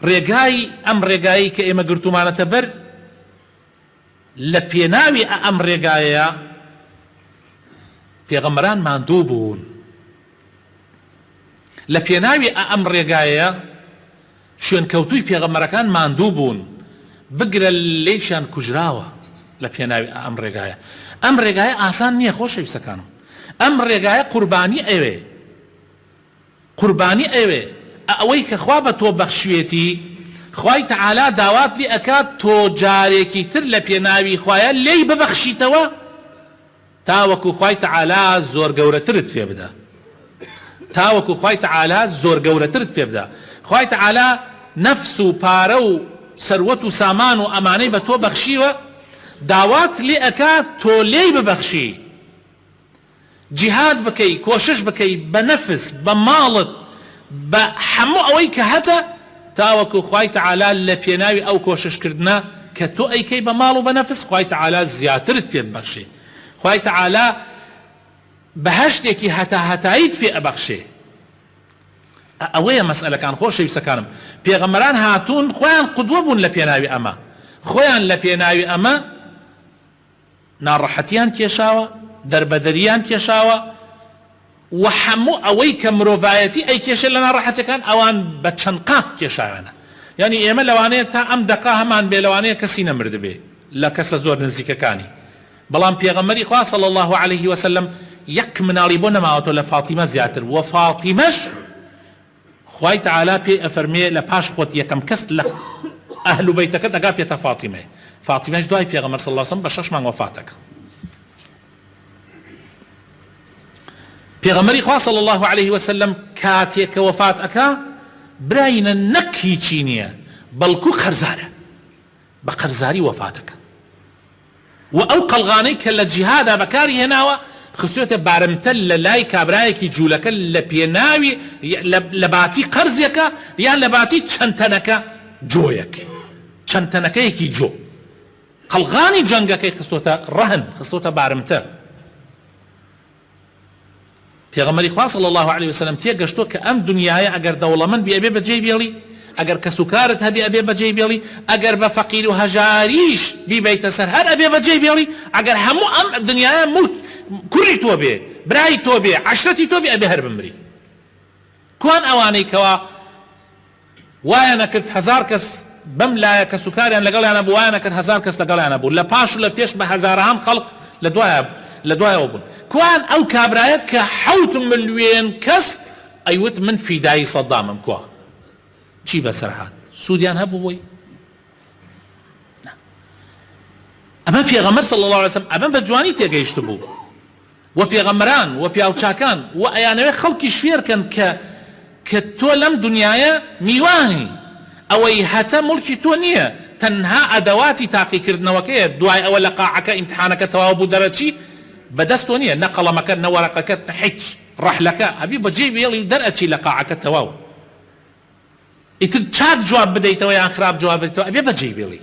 ڕێگای ئەم ڕێگایی کە ئێمە گرتومانەتە بەر لە پێناوی ئەم ڕێگایە پێغەمبەران ماندوو بوون، لە پێناوی ئەم ڕێگایە شوێنکەوتووی پێغەمبەرەکان ماندوو بوون، بگرە لێیشان کوژراوە لە پێناوی ئەم ڕێگایە. ئەم ڕێگایە ئاسان نییە خۆشەویستەکانم، ئەم ڕێگایە قوربانی ئەوێ، قوربانی ئەوێ ئەوەی کە خوا بە تۆ بەخشوێتی، خوای تەعالا داوات لێ ئەکات تۆ جارێکی تر لە پێناوی خوایە لێی ببەخشیتەوە تاوەکو خوای تەعالا زۆر گەورەترت پێ بدە، تاوەکو خوای تەعالا زۆر گەورەترت پێ بدە. خوای تەعالا نەفس و پارە و سەروەت و سامان و ئەمانەی بە تۆ بەخشیوە، داوات لێ ئەکات تۆ لێی ببەخشی، جیهاد بکەی، کۆشش بکەی بە نەفس، بە ماڵت، بە هەموو ئەوەی کە هەتە، تاوەکو خوای تەعالا لە پێناوی ئەو کۆششکردنە کە تۆ ئەیکەی بە ماڵ و بە نەفس، خوای تەعالا زیاترت پێ ببەخشێ، خوای تەعالا بەهەشتێکی هەتاییت پێ ئەبەخشێ. ئەوەیە مەسئلەکان خۆشەویستەکانم. پێغەمبەران هاتوون خۆیان قودوە بوون لە پێناوی ئەمە، خۆیان لە پێناوی ئەمە ناڕەحەتیان کێشاوە، دەربەدەریان کێشاوە، و هەموو ئەوەی کە مرۆڤایەتی ئەی کێشە لە ناڕەحەتەکان ئەوان بە چەند قات کێشاوانە. یعنی ئێمە لەوانەیە تا ئەم دەقا هەمان بێ، لەوانەیە کەسی نەمرد بێ لە کەسە زۆر نزیکەکانی، بەڵام پێغەمبەری خوا صلی الله عليه وسلم یەک مناڵی بۆ نەماوەتەوە لە فاتیمە زیاتر، و فاتیمەش خوای تەعالا پێی ئەفەرمێ لە پاش خۆت یەکەم کەس لە ئەهل و بەیتەکە دەگا پێتە فاتیمە. فاتیمەش دوای پێغەمبەر صلی الله عليه وسلم بە 6 مانگ وەفاتەکە. پێغەمبەری خوا صلی الله عليه وسلم کاتێک کە وەفات ئەکا براینە نەک هیچی نییە، بەڵکو خەرزارە، بە قەرزاری وەفاتەکە، و ئەو قەڵغانەی کە لە جیهادا بەکاری هێناوە خستوێتە بارمتە لە لای کابرایەکی جوولەکە لە پێناوی لە باتی قەرزێکە یان لە باتی چەند تەنەکە جۆیەک، چەند تەنەکەیەکی جۆ، قەڵغانی جەنگەکەی خستۆتە ڕەهن، خستۆتە بارمتە. پێغەمبەری خوا صلی الله عليه وسلم تێگەشتۆ کە ئەم دنیاە ئەگەر دەوڵەمەند بێ ئەبێ بەجێی بێڵی، ئەگەر کەسوکارت هەبێ ئەبێ بەجێی بێڵی، ئەگەر بە فەقیر و هەژاریش بیبەیتە سەر هەر ئەبێ بەجێی بێڵی، ئەگەر هەموو ئەم دنیاە ملک کوڕی تۆ بێ، برای تۆ بێ، عەشرەتی تۆ بێ، ئەبێ هەر بمری. کوان ئەوانەی کەوا وایە نەکرد 1000 کەس بەم لایە کەسوکاریان لەگەڵیانە بوو، وایە نەکرد 1000 کەس لەگەڵیانە بوو، لە پاش و لە پێش بە هەزاران خەڵق لە دوایەوە بوون. کوان ئەو کابرایە کە 7 ملیۆن کەس ئەیوت من فیدایی سەدامم، کوا چی بەسەر هات؟ سوودیان هەبوو بۆی؟ ئەمە پێغەمبەر صلی الله عليه وسلم ئەمە بە جوانی تێگەیشت بوو، و پێغەمبەران و پیاوچاکان و ئەیانەوێ خەڵکیش فێرکەن کە تۆ لەم دنیاە میوانی ئەوەی هەتە مڵکی تۆ نییە، تەنها ئەدەواتی تاقیکردنەوەکەیە، دوای ئەوە لە قاعەکە ئیمتحانەکە تەواو بوو دەرەچی بەدەست تۆ نییە، نە قەڵەمەکەت نە وەرەقەکەت نە هیچ، ڕەحلەکە ئەبی بەجێ بێڵی و دەرئەچی لە قاعەکە تەواو، ئیتر چاک جواب بدەیتەوە یان خراپ جواب بدەیتەوە ئەبێ بەجێ بێڵی.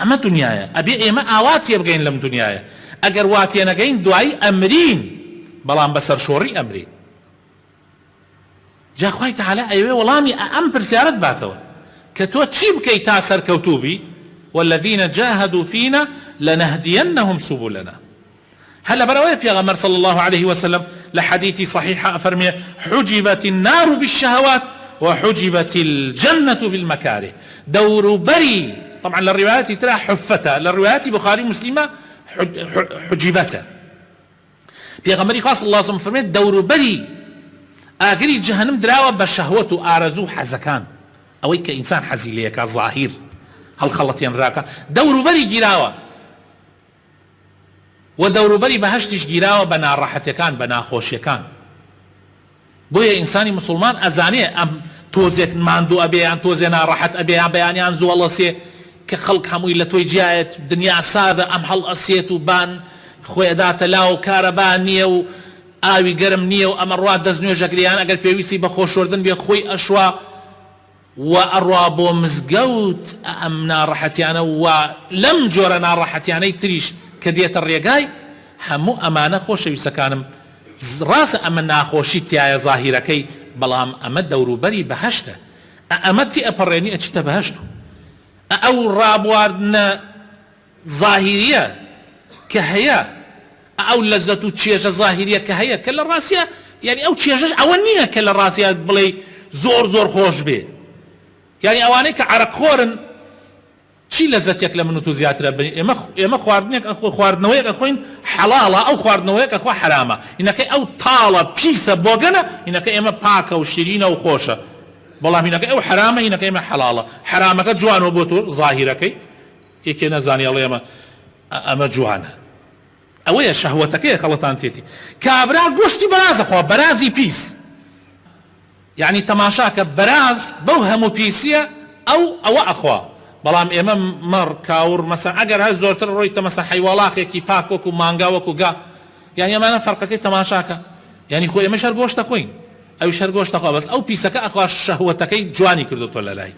ئەمە دنیاە، ئەبێ ئێمە ئاوا تێ بگەین لەم دنیاە، ئەگەر وا تێنەگەین دوایی ئەمرین، بەڵام بەسەر شۆڕی ئەمرین. جا خوای تەعالا ئەوێ وەڵامی ئەم پرسیارەت باتەوە کە تۆ چی بکەی تا سەرکەوتوو بی؟ والذین جاهدوا فينا لنهدينهم سبلنا. هل برواية پیغمبر صلى الله عليه وسلم لحديث صحيح أفرمي حجبت النار بالشهوات وحجبت الجنة بالمكاره. دور بري طبعا للروايات ترى حفتا، للروايات بخاري مسلمة حجبتا. پیغمبر خاص الله صلى الله عليه وسلم دور بري ئاگری جهنم دراوە بە شەهوەت و ئارەزوو و حەزەکان، ئەوەی کە ئینسان حەزی لێیەکە ظاهیر هەڵخەڵەتیان ڕاکە، دەوروبەری گیراوە، و دەوروبەری بەهەشتیش گیراوە بە ناڕەحەتیەکان، بە ناخۆشیەکان. بۆیە ئینسانی مسلمان ئەزانێ ئەم تۆزێک ماندوو ئەبێ یان تۆزێ ناڕەحەت ئەبێ یان بەیانیان زوڵەسێ کە خەڵک هەمووی لە تۆی جیایەت، دنیا سادە، ئەم هەڵ ئەسێت و بان خۆی ئەداتە لاو، کارەبا نییە و ئاوی گەرم نییە و ئەمە ڕوا دەست نوێژەگریان ئەگەر پێویستی بە خۆشوردن بێ خۆی ئەشوا و ئەڕوا بۆ مزگەوت ئەم ناڕەحەتیانە، و لەم جۆرە ناڕەحەتیانەی تریش کە دێتە ڕێگای. هەموو ئەمانە خۆشەویستەکانم ڕاستە ئەمە ناخۆشی تایە ظاهیرەکەی، بەڵام ئەمە دەوروبەری بەهەشتە. ئەمەتی ئەپەڕێنی ئەچتە بەهەشت ئەو ڕابواردنە ظاهیریە کە هەیە ئەو لەزەت و چێژە ظاهیریە کە هەیە کە لە ڕاستیە یعنی ئەو چێژەش ئەوە نییە کە لە ڕاستیە بڵێ زۆر زۆر خۆش بێ یعنی ئەوانەی کە عەرەقخۆرن چی لەزەتێک لە من و تو زیاترە بنی ئێمە خواردنێک خواردنەوەیەک ئەخۆین حەڵاڵە ئەو خواردنەوەیەک ئەخوا حرامە هینەکەی ئەو تاڵە پیسە بۆگەنە هینەکە ئێمە پاکە و شیرینە و خۆشە بەڵام هینەکە ئەو حرامە هینەکە ئێمە حەڵاڵە حرامەکە جوانەوە بۆ تۆ ظاهیرەکەی یەکێ نەزانی ئەڵێ ئەمە جوانە ئەوەیە شەهوەتەکەی خەڵەتان تێتی کابرا گۆشتی بەرازەخوا بەرازی پیس یعنی تەماشاکە بەراز بەو هەموو پیسیە ئەوە ئەخوا بەڵام ئێمە مەڕ کاور مەسەن ئەگەر هەر زۆرتر ڕۆیتە مەسەن حەیواڵاخێکی پاک وەکو مانگا وەکو گا یعنی ئەمانە فەرقەکەی تەماشاکە یعنی خۆ ئێمە شەر گۆشتە خۆین ئەو شەر گۆشتە خوا بەس ئەو پیسەکە ئەخوا شەهوەتەکەی جوانی کردوتۆ لە لای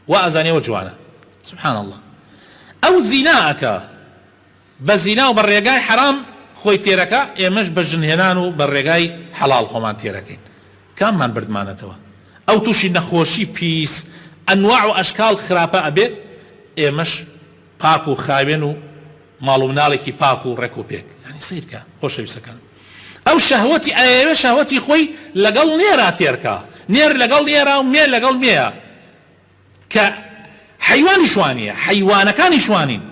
وا ئەزانێەوە جوانە سبحان الله ئەو زیناکە بە زینا و بە ڕێگای حرام خۆی تێرەکە ئێمەش بە ژنهێنان و بە ڕێگای حەڵاڵ خۆمان تێرەکەین کاممان بردمانەتەوە ئەو تووشی نەخۆشی پیس ئەنواع و ئەشکال خراپە ئەبێ ئێمەش پاک و خاوێن و ماڵ و مناڵێکی پاک و ڕێک و پێک یعنی سیرکە خۆشەویستەکان ئەو شەهوەتی ئەوێ شەهوەتی خۆی لەگەڵ نێرا تێرکە نێر لەگەڵ نێرا و مێ لەگەڵ مێیە کە حەیوانی شوانیە حەیوانەکانی شوانین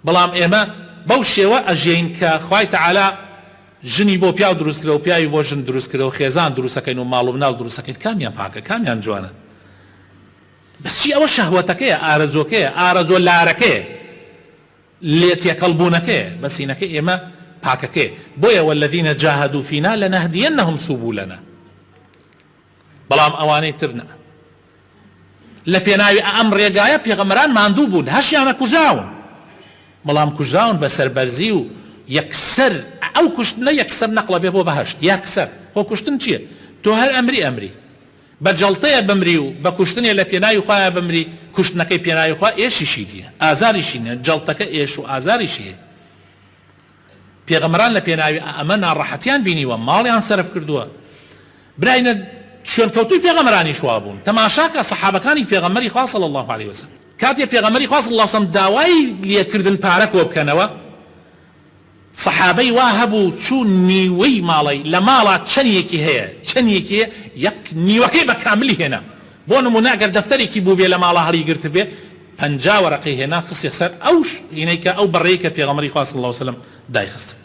بەڵام ئێمە بەو شێوە ئەژێین کە خوای تەعالا ژنی بۆ پیاو دروست کردەوە و پیاوی بۆ ژن دروست کردەوە خێزان دروستەکەین و ماڵ و مناڵ دروستەکەین کامیان پاکە کامیان جوانە بەس چی ئەوە شەهوەتەکەیە ئارەزۆکەیە ئارەزۆ لارەکەیە لێتێکەڵبوونەکەیە بەسینەکە ئێمە پاکەکەیە بۆیە والذینە جاهدوا فینا لەنەهدیەنەهم سوبولەنا بەڵام ئەوانەی تر نە لە پێناوی ئەم ڕێگایە پێغەمبەران ماندوو بوون هەشیانە کوژراون بەڵام کوژراون بە سەربەرزی و یەکسەر ئەو کوشتنە یەکسەر نەقڵە بێ بۆ بەهەشت یەکسەر خۆ کوشتن چییە تۆ هەر ئەمری بە جەڵتەیە بمری و بە کوشتنێ لە پێناوی خوایە بمری کوشتنەکەی پێناوی خوا ئێشیشی دیە ئازاریشی نیە جەڵتەکە ئێش و ئازاریشیە پێغەمبەران لە پێناوی ئەمە ناڕەحەتیان بینیوە ماڵیان سەرف کردووە براینە شوێنکەوتوی پێغەمبەرانی شوا بوون تەماشاکە سەحابەکانی پێغەمبەری خوا صلی الله علیه وسلم کاتێ پێغەمبەری خوا صلی الله علیه وسلم داوای لێکردن پارە کۆ بکەنەوە سەحابەی وا هەبوو چوون نیوەی ماڵی لە ماڵا چەندێکی هەیە یەک نیوەکەی بە کاملی هێنا بۆ نمونە ئەگەر دەفتەرێکی بوو بێ لە ماڵا هەڵی گرت بێ 50 وەرەقەی هێنا خستێ سەر ئەو هینەی کە ئەو بەڕێی کە پێغەمبەری خوا صلی الله علیه وسلم دایخست